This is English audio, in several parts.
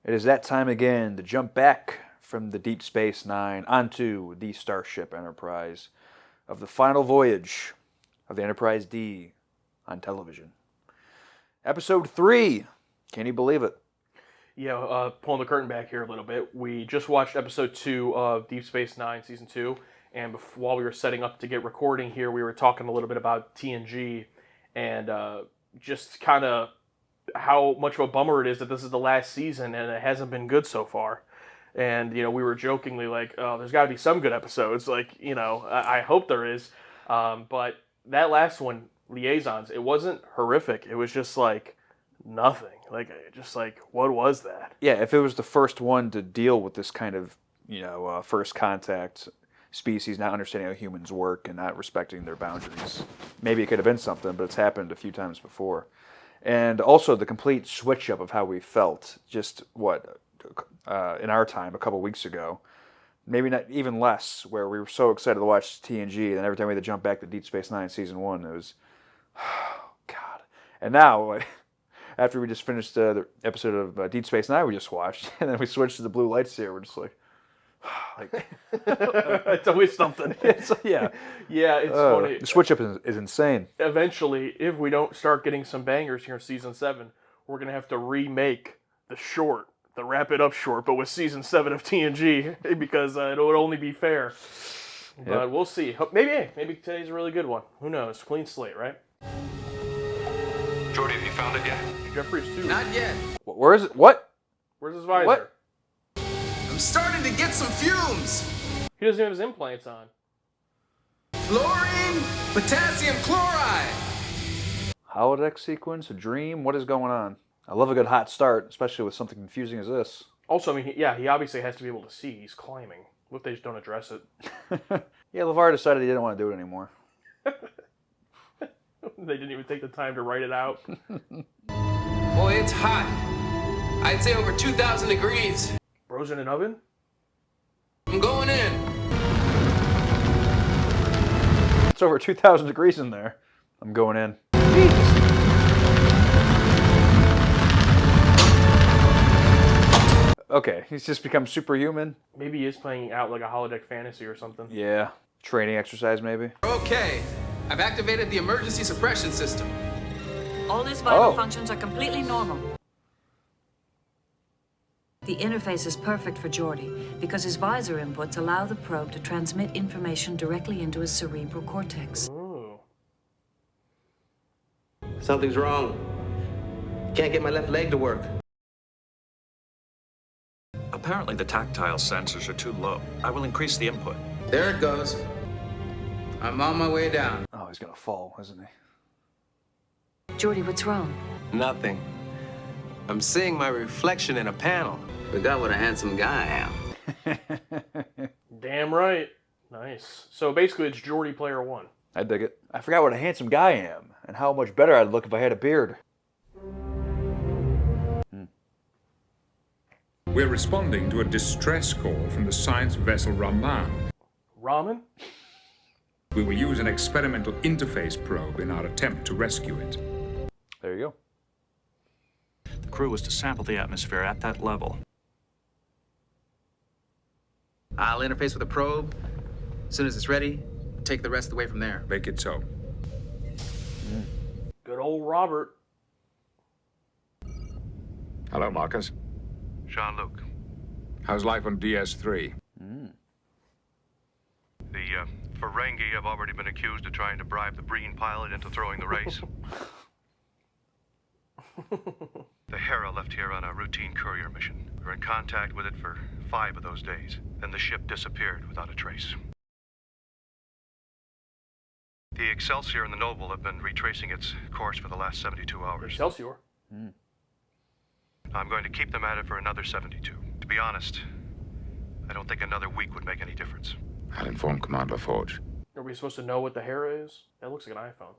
It is that time again to jump back from the Deep Space Nine onto the Starship Enterprise of the final voyage of the Enterprise D on television. Episode 3. Can you believe it? Yeah, pulling the curtain back here a little bit. We just watched episode 2 of Deep Space Nine, season 2, and while we were setting up to get recording here, we were talking a little bit about TNG and just kind of how much of a bummer it is that this is the last season and it hasn't been good so far. And, we were jokingly like, oh, there's got to be some good episodes. Like, I hope there is. But that last one, Liaisons, it wasn't horrific. It was just like nothing. What was that? Yeah, if it was the first one to deal with this kind of, first contact species not understanding how humans work and not respecting their boundaries, maybe it could have been something, but it's happened a few times before. And also the complete switch up of how we felt, just in our time, a couple weeks ago, maybe not even less, where we were so excited to watch TNG, and every time we had to jump back to Deep Space Nine season 1, it was, oh, God. And now, after we just finished the episode of Deep Space Nine we just watched, and then we switched to the blue lights here, we're just like it's always something. Yeah, it's funny. The switch up is insane. Eventually, if we don't start getting some bangers here in season 7, we're gonna have to remake the wrap it up short, but with season 7 of TNG because it would only be fair. But Yep. We'll see. Maybe today's a really good one. Who knows? Clean slate, right? Jordy, have you found it yet? Jeffries too. Not yet. Where is it? What? Where's his visor? What? I'm starting to get some fumes. He doesn't have his implants on. Fluorine, potassium chloride. Holodeck sequence, a dream? What is going on? I love a good hot start, especially with something confusing as this. Also, he obviously has to be able to see. He's climbing. What if they just don't address it? Yeah, LeVar decided he didn't want to do it anymore. They didn't even take the time to write it out. Boy, it's hot. I'd say over 2,000 degrees. Bro's in an oven? I'm going in. It's over 2,000 degrees in there. I'm going in. Okay, he's just become superhuman. Maybe he is playing out like a holodeck fantasy or something. Yeah, training exercise maybe. Okay, I've activated the emergency suppression system. All his vital Oh. functions are completely normal. The interface is perfect for Geordi because his visor inputs allow the probe to transmit information directly into his cerebral cortex. Ooh. Something's wrong. Can't get my left leg to work. Apparently the tactile sensors are too low. I will increase the input. There it goes. I'm on my way down. Oh, he's gonna fall, isn't he? Geordi, what's wrong? Nothing. I'm seeing my reflection in a panel. Forgot what a handsome guy I am. Damn right. Nice. So basically it's Geordi player 1. I dig it. I forgot what a handsome guy I am, and how much better I'd look if I had a beard. We're responding to a distress call from the science vessel Raman. Ramen? We will use an experimental interface probe in our attempt to rescue it. There you go. The crew was to sample the atmosphere at that level. I'll interface with the probe. As soon as it's ready, take the rest away from there. Make it so. Good old Robert. Hello, Marcus. Jean-Luc. How's life on DS3? The Ferengi have already been accused of trying to bribe the Breen pilot into throwing the race. The Hera left here on a routine courier mission. We were in contact with it for 5 of those days. Then the ship disappeared without a trace. The Excelsior and the Noble have been retracing its course for the last 72 hours. Excelsior. I'm going to keep them at it for another 72. To be honest, I don't think another week would make any difference. I'll inform Commander Forge. Are we supposed to know what the Hera is? That looks like an iPhone.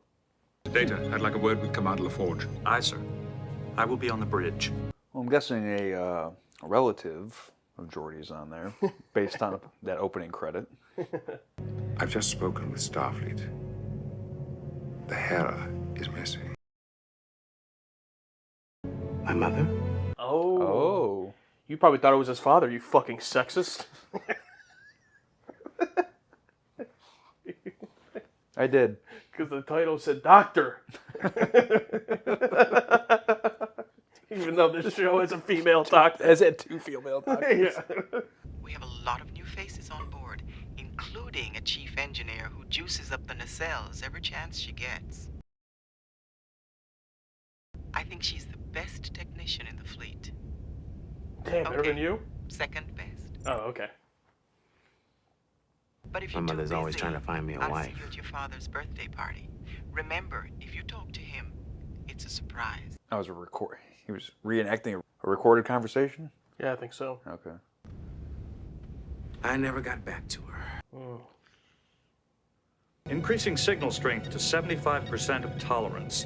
Data, I'd like a word with Commander LaForge. Aye, sir. I will be on the bridge. Well, I'm guessing a relative of Geordi's on there, based on that opening credit. I've just spoken with Starfleet. The Hera is missing. My mother? Oh. Oh. You probably thought it was his father, you fucking sexist. I did. Because the title said doctor. Even though this show is a female doctor. Has had 2 female doctors. Yeah. We have a lot of new faces on board, including a chief engineer who juices up the nacelles every chance she gets. I think she's the best technician in the fleet. Damn, better than you? Second best. Oh, okay. But if My you're too mother's always busy, trying to find me a I'll wife. see you at your father's birthday party. Remember, if you talk to him, it's a surprise. That was a record. He was reenacting a recorded conversation? Yeah, I think so. Okay. I never got back to her. Increasing signal strength to 75% of tolerance.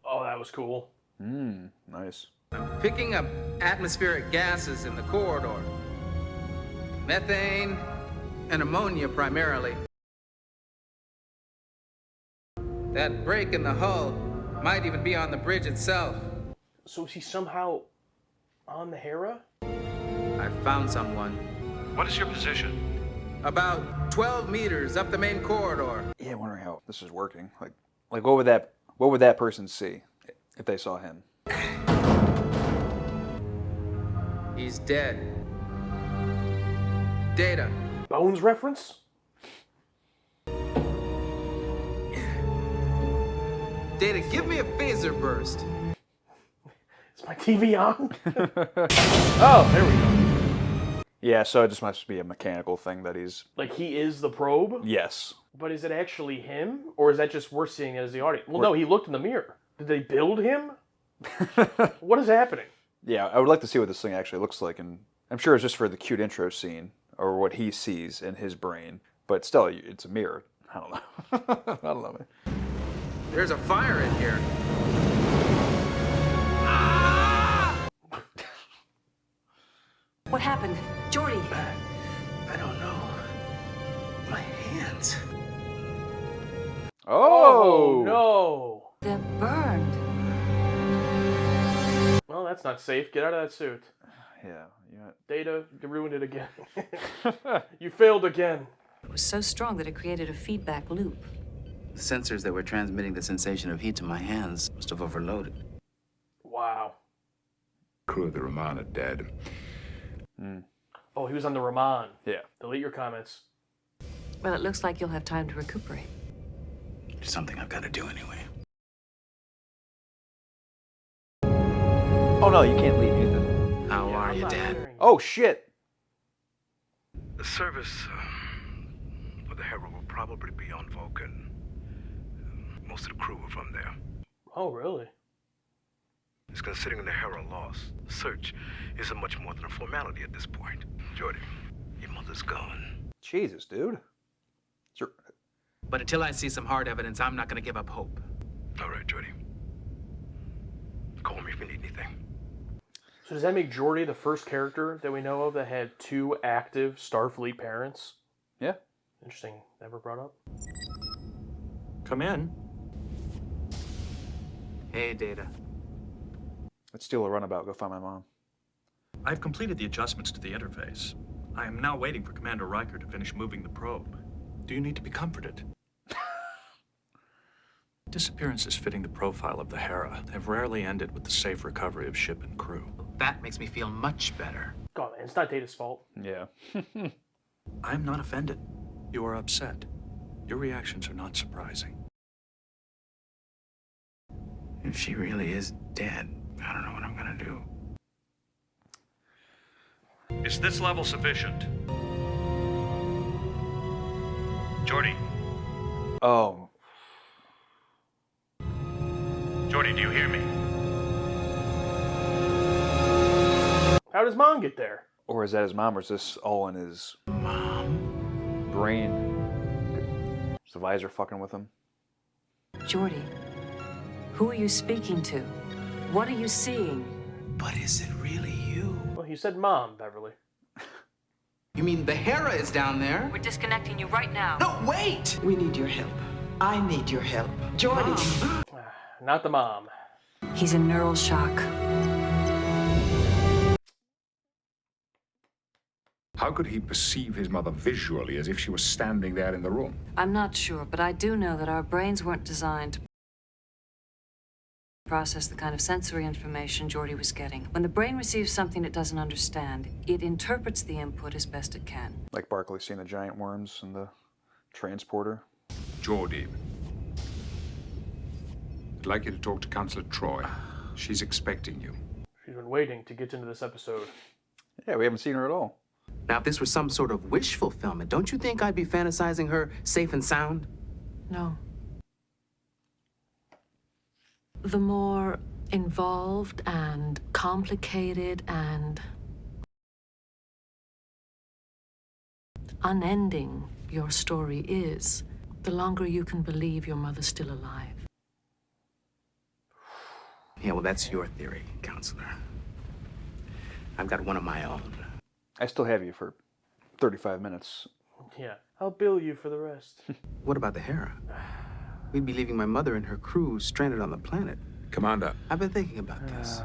Oh, that was cool. Nice. I'm picking up atmospheric gases in the corridor. Methane and ammonia primarily. That break in the hull might even be on the bridge itself. So is he somehow on the Hera? I found someone. What is your position? About 12 meters up the main corridor. Yeah, I'm wondering how this is working. Like what would that person see if they saw him? He's dead. Data. Bones reference? Data, give me a phaser burst. Is my TV on? Oh, there we go. Yeah, so it just must be a mechanical thing that he's... Like he is the probe? Yes. But is it actually him? Or is that just we're seeing it as the audience? Well, no, he looked in the mirror. Did they build him? What is happening? Yeah, I would like to see what this thing actually looks like, and I'm sure it's just for the cute intro scene, or what he sees in his brain. But still, it's a mirror. I don't know. I don't know, man. There's a fire in here. What happened? Geordi! I don't know. My hands. Oh! No! They're burned. Well, that's not safe. Get out of that suit. Yeah. Data, you ruined it again. You failed again. It was so strong that it created a feedback loop. The sensors that were transmitting the sensation of heat to my hands must have overloaded. Wow. Crew of the Raman are dead. Oh, he was on the Raman. Yeah. Delete your comments. Well, it looks like you'll have time to recuperate. It's something I've got to do anyway. Oh no, you can't leave either. How are I'm you, not Dad? hearing you. Oh shit! The service for the Hera will probably be on Vulcan. Most of the crew are from there. Oh, really? It's considering the Hera lost. The search isn't much more than a formality at this point. Jordy, your mother's gone. Jesus, dude. Sure. But until I see some hard evidence, I'm not going to give up hope. All right, Jordy. Call me if you need anything. So does that make Geordi the first character that we know of that had 2 active Starfleet parents? Yeah. Interesting. Never brought up. Come in. Hey, Data. Let's steal a runabout. Go find my mom. I've completed the adjustments to the interface. I am now waiting for Commander Riker to finish moving the probe. Do you need to be comforted? Disappearances fitting the profile of the Hera have rarely ended with the safe recovery of ship and crew. That makes me feel much better. God, man, it's not Data's fault. Yeah. I am not offended. You are upset. Your reactions are not surprising. If she really is dead, I don't know what I'm going to do. Is this level sufficient? Geordi. Oh. Geordi, do you hear me? How does Mom get there? Or is that his mom, or is this all in his brain? Is the visor fucking with him? Geordi, who are you speaking to? What are you seeing? But is it really you? Well, you said Mom, Beverly. You mean the Hera is down there? We're disconnecting you right now. No, wait! We need your help. I need your help. Geordi! Not the mom. He's in neural shock. How could he perceive his mother visually as if she was standing there in the room? I'm not sure, but I do know that our brains weren't designed to process the kind of sensory information Geordi was getting. When the brain receives something it doesn't understand, it interprets the input as best it can. Like Barkley seeing the giant worms in the transporter. Geordie, I'd like you to talk to Counselor Troy. She's expecting you. She's been waiting to get into this episode. Yeah, we haven't seen her at all. Now, if this were some sort of wish fulfillment, don't you think I'd be fantasizing her safe and sound? No. The more involved and complicated and unending your story is, the longer you can believe your mother's still alive. Yeah, well, that's your theory, Counselor. I've got one of my own. I still have you for 35 minutes. Yeah, I'll bill you for the rest. What about the Hera? We'd be leaving my mother and her crew stranded on the planet. Commander. I've been thinking about this.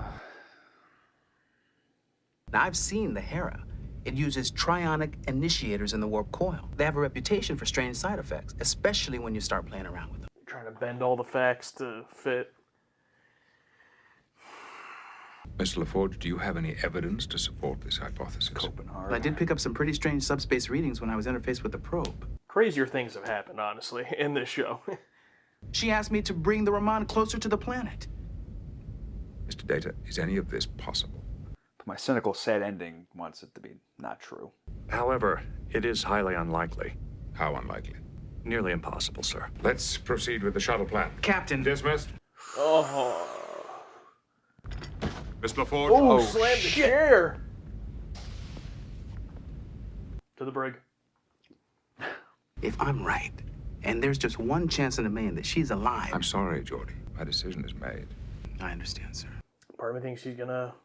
Now, I've seen the Hera. It uses trionic initiators in the warp coil. They have a reputation for strange side effects, especially when you start playing around with them. Trying to bend all the facts to fit. Mr. LaForge, do you have any evidence to support this hypothesis? Well, I did pick up some pretty strange subspace readings when I was interfaced with the probe. Crazier things have happened, honestly, in this show. She asked me to bring the Raman closer to the planet. Mr. Data, is any of this possible? But my cynical, sad ending wants it to be not true. However, it is highly unlikely. How unlikely? Nearly impossible, sir. Let's proceed with the shuttle plan. Captain. Dismissed. Oh. Mr. LaForge. Oh, slammed the chair. To the brig. If I'm right, and there's just one chance in a million that she's alive. I'm sorry, Geordie. My decision is made. I understand, sir. Part of me thinks she's gonna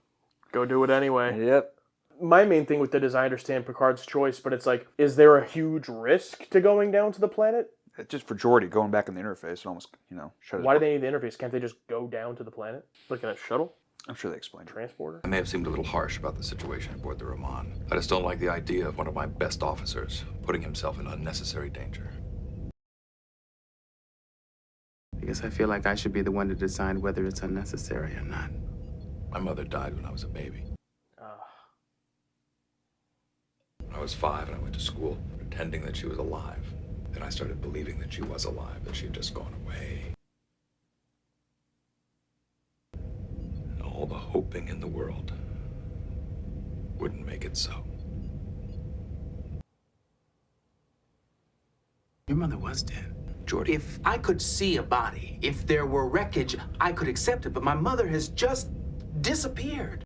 go do it anyway. Yep. My main thing with it is I understand Picard's choice, but it's like, is there a huge risk to going down to the planet? It's just for Geordie going back in the interface and almost, shut it. Why do they need the interface? Can't they just go down to the planet? Like in a shuttle? I'm sure they explained it. Transporter? I may have seemed a little harsh about the situation aboard the Raman. I just don't like the idea of one of my best officers putting himself in unnecessary danger. I guess I feel like I should be the one to decide whether it's unnecessary or not. My mother died when I was a baby. I was 5 and I went to school pretending that she was alive. Then I started believing that she was alive, that she had just gone away. And all the hoping in the world wouldn't make it so. Your mother was dead. Geordie. If I could see a body, if there were wreckage, I could accept it, but my mother has just disappeared.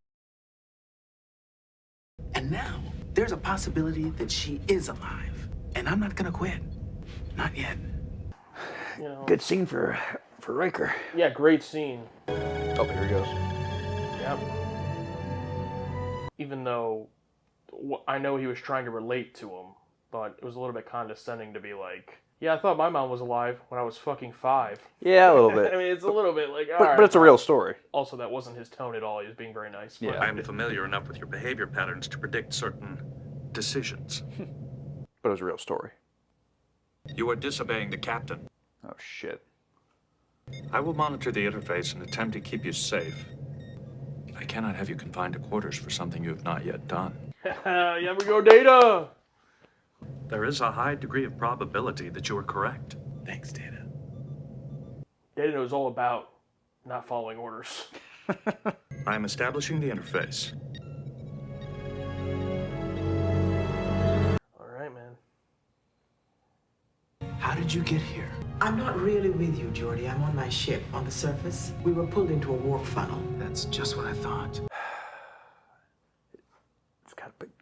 And now, there's a possibility that she is alive. And I'm not gonna quit. Not yet. Good scene for Riker. Yeah, great scene. Oh, here he goes. Yep. Even though I know he was trying to relate to him, but it was a little bit condescending to be like, yeah, I thought my mom was alive when I was fucking 5. Yeah, a little bit. I mean, it's a little bit like, but it's a real story. Also, that wasn't his tone at all. He was being very nice. Yeah. I'm familiar enough with your behavior patterns to predict certain decisions. But it was a real story. You are disobeying the captain. Oh, shit. I will monitor the interface and attempt to keep you safe. I cannot have you confined to quarters for something you have not yet done. Yeah, we go, Data! There is a high degree of probability that you are correct. Thanks, Data. Data knows all about not following orders. I am establishing the interface. All right, man. How did you get here? I'm not really with you, Geordie. I'm on my ship. On the surface, we were pulled into a warp funnel. That's just what I thought.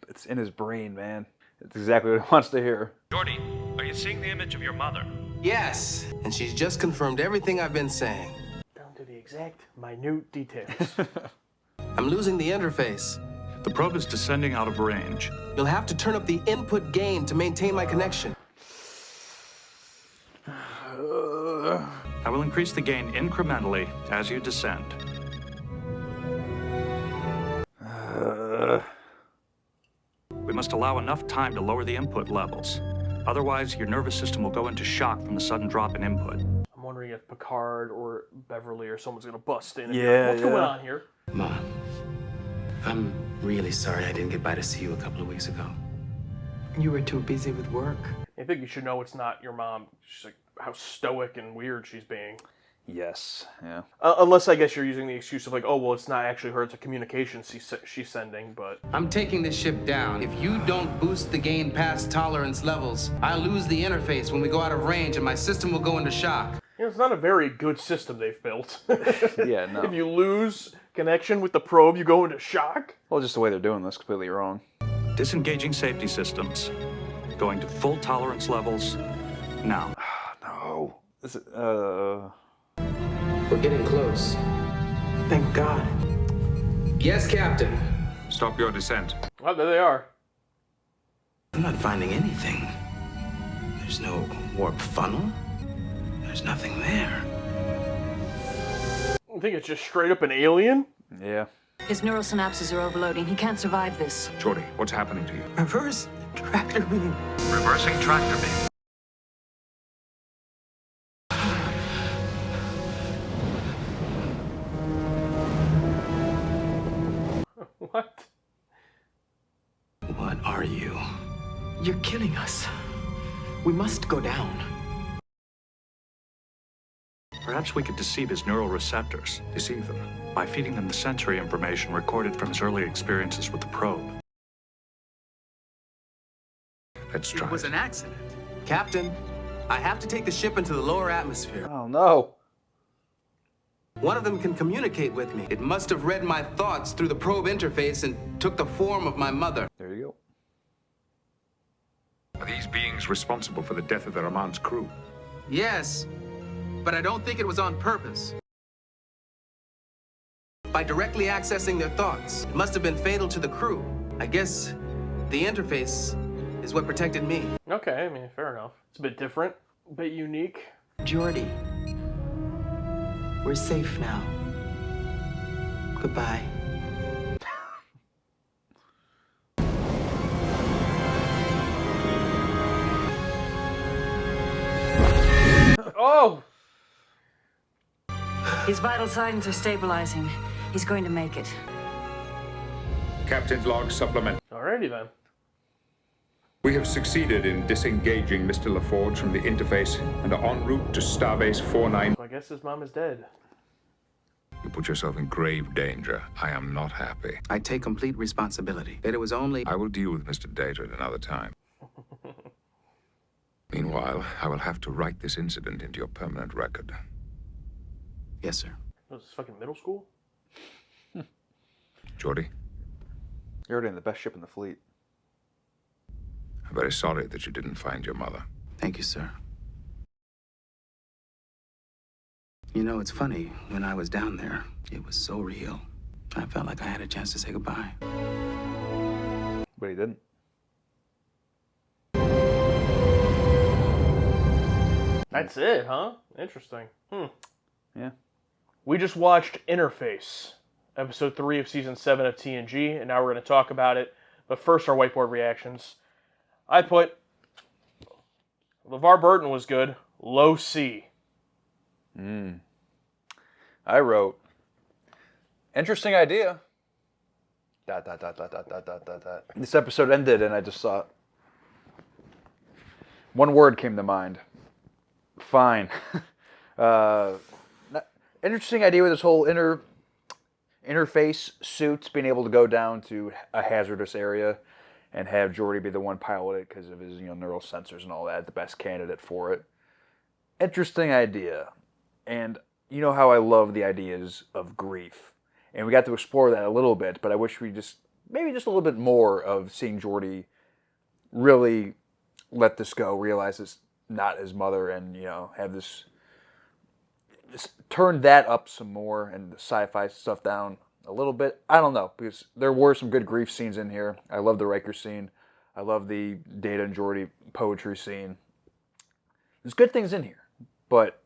It's in his brain, man. It's exactly what he wants to hear. Geordie, are you seeing the image of your mother? Yes, and she's just confirmed everything I've been saying. Down to the exact, minute details. I'm losing the interface. The probe is descending out of range. You'll have to turn up the input gain to maintain my connection. I will increase the gain incrementally as you descend. must allow enough time to lower the input levels. Otherwise, your nervous system will go into shock from the sudden drop in input. I'm wondering if Picard or Beverly or someone's gonna bust in and be Yeah, like, what's going on here? Mom, I'm really sorry I didn't get by to see you a couple of weeks ago. You were too busy with work. I think you should know it's not your mom. She's like, how stoic and weird she's being. Yes. Yeah. Unless I guess you're using the excuse of like, oh, well, it's not actually her, it's a communication she's sending, but... I'm taking this ship down. If you don't boost the gain past tolerance levels, I'll lose the interface when we go out of range and my system will go into shock. You know, it's not a very good system they've built. Yeah, no. If you lose connection with the probe, you go into shock? Well, just the way they're doing this, completely wrong. Disengaging safety systems. Going to full tolerance levels now. No. This is, We're getting close. Thank God. Yes, Captain. Stop your descent. Oh, there they are. I'm not finding anything. There's no warp funnel. There's nothing there. I think it's just straight up an alien? yeah. His neural synapses are overloading. He can't survive this. Geordie, what's happening to you? Reverse tractor beam. Reversing tractor beam. What? What are you? You're killing us. We must go down. Perhaps we could deceive his neural receptors. Deceive them. By feeding them the sensory information recorded from his early experiences with the probe. Let's try. It was an accident. Captain, I have to take the ship into the lower atmosphere. Oh, no. One of them can communicate with me. It must have read my thoughts through the probe interface and took the form of my mother. There you go. Are these beings responsible for the death of the Ramon's crew? Yes, but I don't think it was on purpose. By directly accessing their thoughts, it must have been fatal to the crew. I guess the interface is what protected me. Okay, I mean, fair enough. It's a bit different, a bit unique. Geordie, we're safe now. Goodbye. Oh! His vital signs are stabilizing. He's going to make it. Captain's log supplement. Alrighty then. We have succeeded in disengaging Mr. LaForge from the interface and are en route to Starbase 49. So I guess his mom is dead. You put yourself in grave danger. I am not happy. I take complete responsibility. That it was only... I will deal with Mr. Data at another time. Meanwhile, I will have to write this incident into your permanent record. Yes, sir. Was this fucking middle school? Geordie, You're already in the best ship in the fleet. I'm very sorry that you didn't find your mother. Thank you, sir. You know, it's funny. When I was down there, it was so real. I felt like I had a chance to say goodbye. But he didn't. That's it, huh? Interesting. Yeah. We just watched Interface, episode 3 of season 7 of TNG, and now we're going to talk about it. But first, our whiteboard reactions. I put LeVar Burton was good, low C. I wrote, interesting idea. ... This episode ended, and I just thought, one word came to mind. Fine. Interesting idea with this whole interface suits being able to go down to a hazardous area and have Geordie be the one pilot it because of his neural sensors and all that, the best candidate for it. Interesting idea. And you know how I love the ideas of grief. And we got to explore that a little bit, but I wish we maybe just a little bit more of seeing Geordie really let this go, realize it's not his mother, and have this turn that up some more and the sci-fi stuff down a little bit. I don't know, because there were some good grief scenes in here. I love the Riker scene. I love the Data and Geordie poetry scene. There's good things in here, but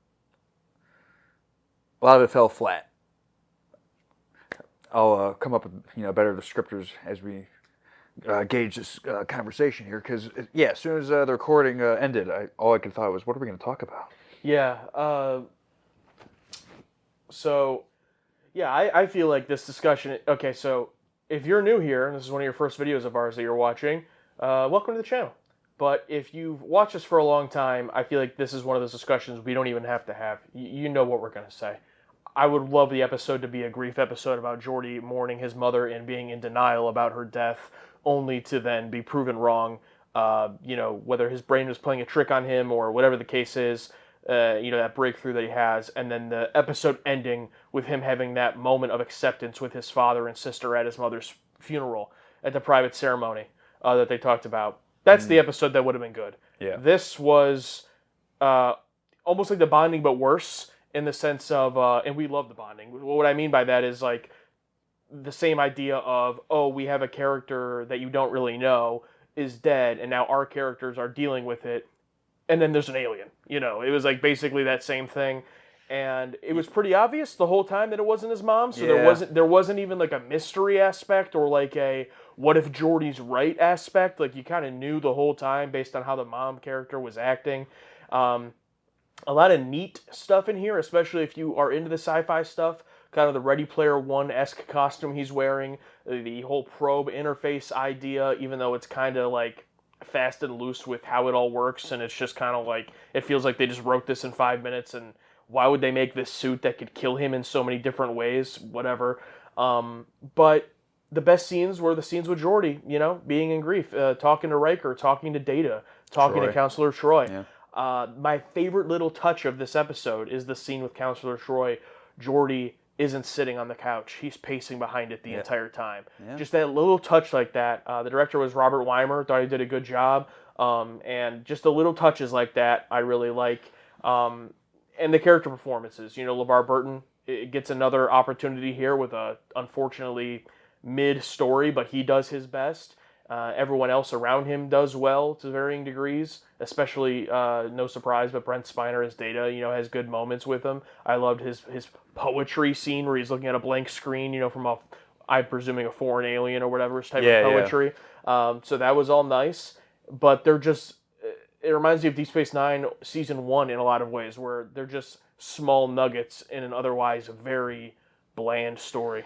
a lot of it fell flat. I'll come up with better descriptors as we gauge this conversation here because yeah, as soon as the recording ended, all I could thought was, what are we going to talk about? Yeah. So, yeah, I feel like this discussion. Okay, so if you're new here and this is one of your first videos of ours that you're watching, welcome to the channel. But if you've watched us for a long time, I feel like this is one of those discussions we don't even have to have. You know what we're going to say. I would love the episode to be a grief episode about Geordi mourning his mother and being in denial about her death, only to then be proven wrong. Whether his brain was playing a trick on him or whatever the case is. That breakthrough that he has, and then the episode ending with him having that moment of acceptance with his father and sister at his mother's funeral at the private ceremony that they talked about. That's the episode that would have been good. Yeah. This was almost like the bonding, but worse in the sense of, and we love the bonding. What I mean by that is like the same idea of, oh, we have a character that you don't really know is dead, and now our characters are dealing with it. And then there's an alien, it was like basically that same thing. And it was pretty obvious the whole time that it wasn't his mom. So there wasn't even like a mystery aspect or like a, what if Geordi's right aspect? Like you kind of knew the whole time based on how the mom character was acting. A lot of neat stuff in here, especially if you are into the sci-fi stuff, kind of the Ready Player One-esque costume he's wearing, the whole probe interface idea, even though it's kind of like fast and loose with how it all works, and it's just kind of like, it feels like they just wrote this in 5 minutes, and why would they make this suit that could kill him in so many different ways, whatever. But the best scenes were the scenes with Geordi, being in grief, talking to Riker, talking to Data, talking to Counselor Troy. Yeah. My favorite little touch of this episode is the scene with Counselor Troy. Geordi isn't sitting on the couch. He's pacing behind it the entire time. Yeah. Just that little touch like that. The director was Robert Weimer. Thought he did a good job. And just the little touches like that I really like. And the character performances. LeVar Burton it gets another opportunity here with a, unfortunately, mid-story, but he does his best. Everyone else around him does well to varying degrees, especially, no surprise, but Brent Spiner as Data, has good moments with him. I loved his poetry scene where he's looking at a blank screen, from I'm presuming a foreign alien or whatever type of poetry. Yeah. So that was all nice, but it reminds me of Deep Space Nine Season 1 in a lot of ways, where they're just small nuggets in an otherwise very bland story.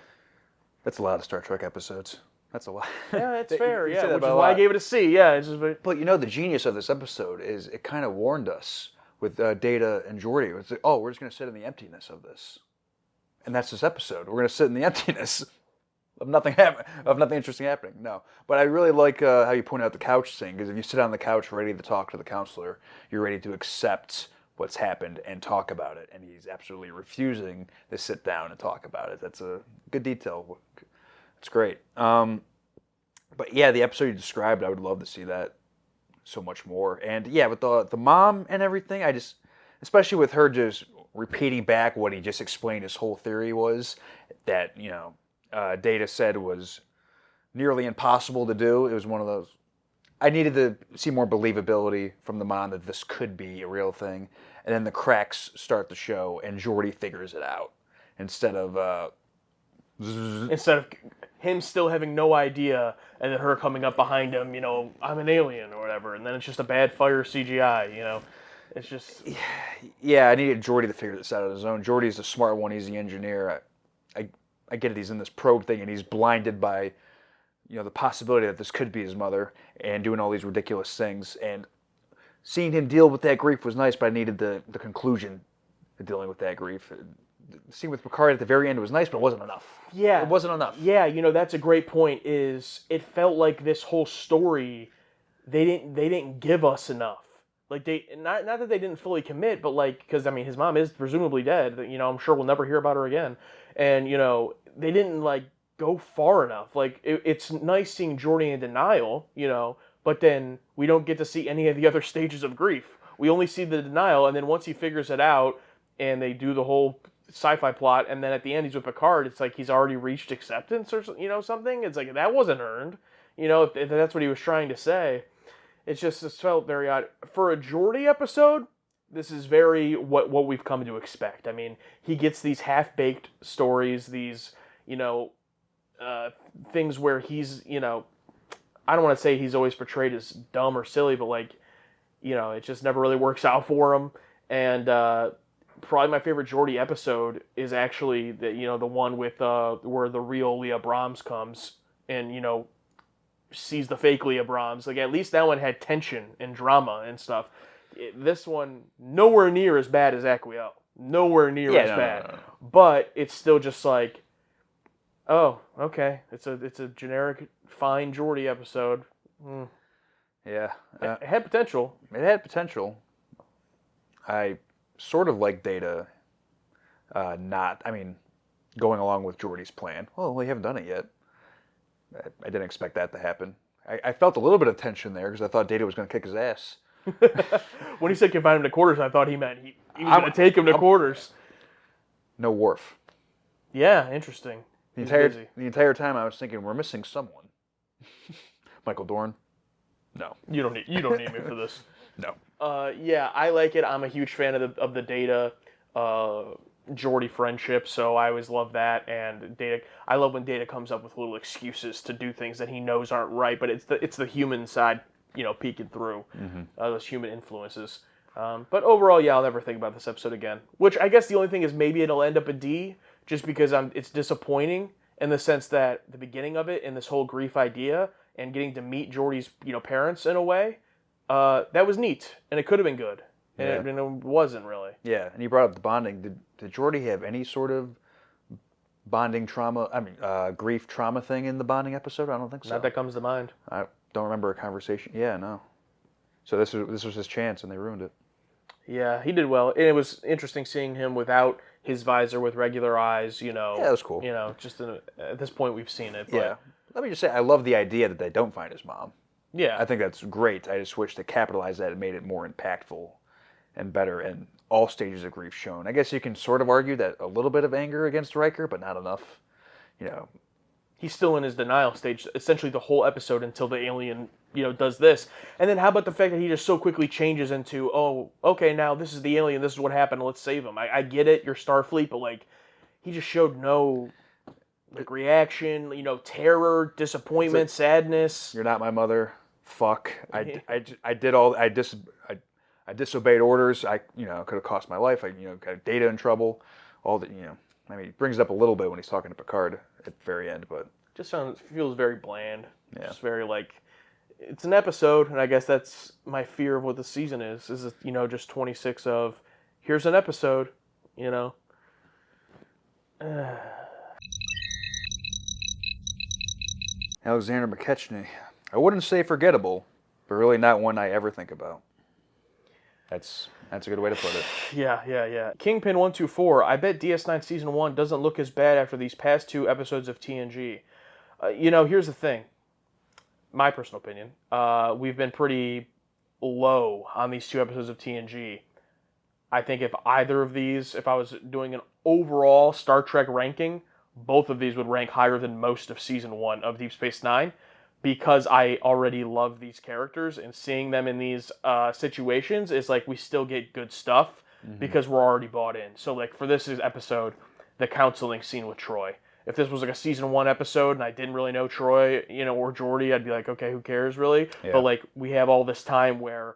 That's a lot of Star Trek episodes. That's a lot. Yeah, it's fair. Yeah, which is why I gave it a C. Yeah, it's just. But the genius of this episode is it kind of warned us with Data and Geordi. It's like, oh, we're just going to sit in the emptiness of this, and that's this episode. We're going to sit in the emptiness of nothing interesting happening. No, but I really like how you point out the couch thing, because if you sit on the couch ready to talk to the counselor, you're ready to accept what's happened and talk about it, and he's absolutely refusing to sit down and talk about it. That's a good detail. It's great. But yeah, the episode you described, I would love to see that so much more. And yeah, with the mom and everything, especially with her just repeating back what he just explained his whole theory was, that, Data said was nearly impossible to do. It was one of those, I needed to see more believability from the mom that this could be a real thing. And then the cracks start to show and Geordi figures it out. Instead of him still having no idea, and then her coming up behind him, I'm an alien or whatever, and then it's just a bad fire CGI, it's just. Yeah, I needed Geordi to figure this out on his own. Geordi's the smart one. He's the engineer. I get it. He's in this probe thing, and he's blinded by, the possibility that this could be his mother, and doing all these ridiculous things. And seeing him deal with that grief was nice, but I needed the conclusion to dealing with that grief. The scene with Picard at the very end was nice, but it wasn't enough. Yeah. It wasn't enough. Yeah, that's a great point, is it felt like this whole story, they didn't give us enough. Like, they, not that they didn't fully commit, but like, because, his mom is presumably dead, I'm sure we'll never hear about her again. And, they didn't, like, go far enough. Like, it's nice seeing Geordi in denial, but then we don't get to see any of the other stages of grief. We only see the denial, and then once he figures it out, and they do the whole sci-fi plot, and then at the end he's with Picard, it's like he's already reached acceptance or something. It's like, that wasn't earned, if that's what he was trying to say. It felt very odd for a Geordi episode. This is very what we've come to expect. He gets these half-baked stories, these things where he's I don't want to say he's always portrayed as dumb or silly, but like, it just never really works out for him. And probably my favorite Geordi episode is actually the one with where the real Leah Brahms comes and sees the fake Leah Brahms. Like, at least that one had tension and drama and stuff. This one, nowhere near as bad as Aquiel. Nowhere near as bad. No. But it's still just like, oh, okay. It's a generic fine Geordi episode. Yeah. It had potential. It had potential. I sort of like Data going along with Geordi's plan. Well, we haven't done it yet. I didn't expect that to happen. I felt a little bit of tension there because I thought Data was going to kick his ass. When he said confine him to quarters, I thought he meant he was going to take him to quarters. No Worf. Yeah, interesting. The entire time I was thinking, we're missing someone. Michael Dorn? No. You don't need me for this. No. Yeah, I like it. I'm a huge fan of the Data Geordi friendship, so I always love that. And Data, I love when Data comes up with little excuses to do things that he knows aren't right, but it's the human side, peeking through those human influences. But overall, yeah, I'll never think about this episode again. Which I guess the only thing is maybe it'll end up a D, just because it's disappointing in the sense that the beginning of it and this whole grief idea and getting to meet Geordi's parents in a way, that was neat and it could have been good. And it wasn't really. Yeah, and you brought up the bonding. Did Geordi have any sort of bonding trauma? Grief trauma thing in the bonding episode? I don't think so. Not that comes to mind. I don't remember a conversation. Yeah, no. So this was his chance, and they ruined it. Yeah, he did well, and it was interesting seeing him without his visor with regular eyes. Yeah, that was cool. Just at this point we've seen it. But, yeah. Let me just say, I love the idea that they don't find his mom. Yeah, I think that's great. I just wish they capitalized that and made it more impactful and better, and all stages of grief shown. I guess you can sort of argue that a little bit of anger against Riker, but not enough. He's still in his denial stage, essentially the whole episode until the alien, does this. And then how about the fact that he just so quickly changes into, oh, okay, now this is the alien, this is what happened, let's save him. I get it, you're Starfleet, but he just showed no reaction, terror, disappointment, sadness. You're not my mother. Fuck. I disobeyed orders. I could have cost my life. I got Data in trouble. All that he brings it up a little bit when he's talking to Picard at the very end, but just feels very bland. Yeah. Just very it's an episode, and I guess that's my fear of what the season is. Is just 26 of here's an episode, Alexander McKechnie. I wouldn't say forgettable, but really not one I ever think about. That's a good way to put it. Yeah. Kingpin124. I bet DS9 Season 1 doesn't look as bad after these past 2 episodes of TNG. Here's the thing. My personal opinion. We've been pretty low on these 2 episodes of TNG. I think if either of these, if I was doing an overall Star Trek ranking, both of these would rank higher than most of Season 1 of Deep Space Nine, because I already love these characters, and seeing them in these situations is we still get good stuff because we're already bought in. So for this episode, the counseling scene with Troy. If this was a Season 1 episode and I didn't really know Troy, or Geordi, I'd be like, okay, who cares really? Yeah. But we have all this time where,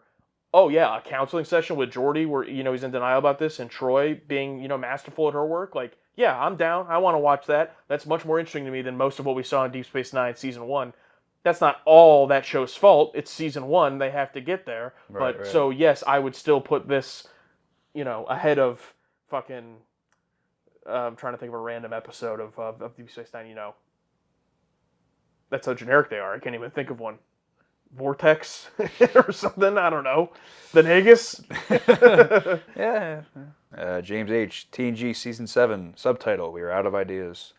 oh yeah, a counseling session with Geordi where, he's in denial about this, and Troy being, masterful at her work, yeah, I'm down. I want to watch that. That's much more interesting to me than most of what we saw in Deep Space Nine Season 1. That's not all that show's fault. It's Season 1. They have to get there. Right. So, yes, I would still put this, ahead of fucking... I'm trying to think of a random episode of Deep Space Nine, That's how generic they are. I can't even think of one. Vortex or something? I don't know. The Nagus? Yeah. James H. TNG Season 7. Subtitle, We Are Out of Ideas.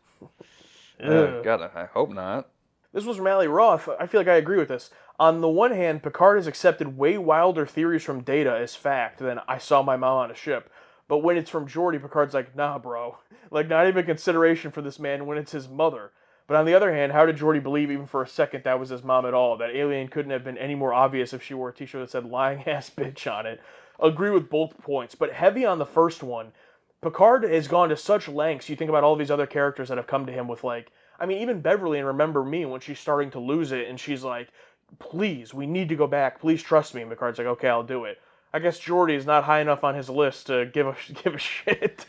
God, I hope not. This was from Ali Roth. I feel like I agree with this. On the one hand, Picard has accepted way wilder theories from Data as fact than I saw my mom on a ship. But when it's from Geordi, Picard's like, nah, bro. Not even consideration for this man when it's his mother. But on the other hand, how did Geordi believe even for a second that was his mom at all? That alien couldn't have been any more obvious if she wore a t-shirt that said lying ass bitch on it. Agree with both points. But heavy on the first one, Picard has gone to such lengths. You think about all these other characters that have come to him with I mean, even Beverly and Remember Me, when she's starting to lose it, and she's like, please, we need to go back. Please trust me. And Picard's like, okay, I'll do it. I guess Geordi is not high enough on his list to give a shit.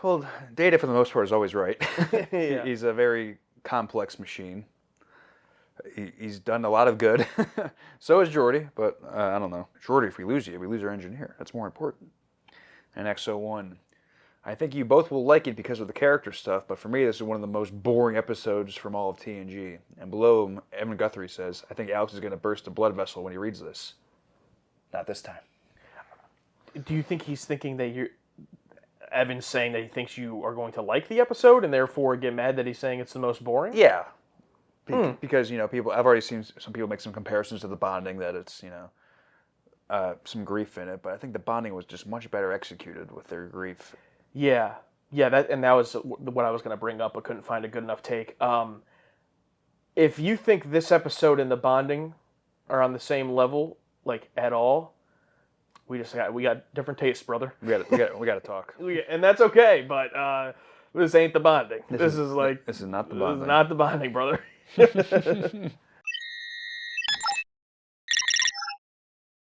Well, Data for the most part is always right. Yeah. He's a very complex machine. He's done a lot of good. So is Geordi, but I don't know. Geordi, if we lose you, we lose our engineer. That's more important. And XO1. I think you both will like it because of the character stuff, but for me, this is one of the most boring episodes from all of TNG. And below him, Evan Guthrie says, I think Alex is going to burst a blood vessel when he reads this. Not this time. Do you think he's thinking that Evan's saying that he thinks you are going to like the episode and therefore get mad that he's saying it's the most boring? Yeah. Because, people, I've already seen some people make some comparisons to the bonding, that it's, some grief in it, but I think the bonding was just much better executed with their grief. Yeah, that was what I was going to bring up, but couldn't find a good enough take. If you think this episode and the bonding are on the same level, like at all, we got different tastes, brother. We got to talk. And that's okay, but this ain't the bonding. This is not the bonding. This is not the bonding, brother.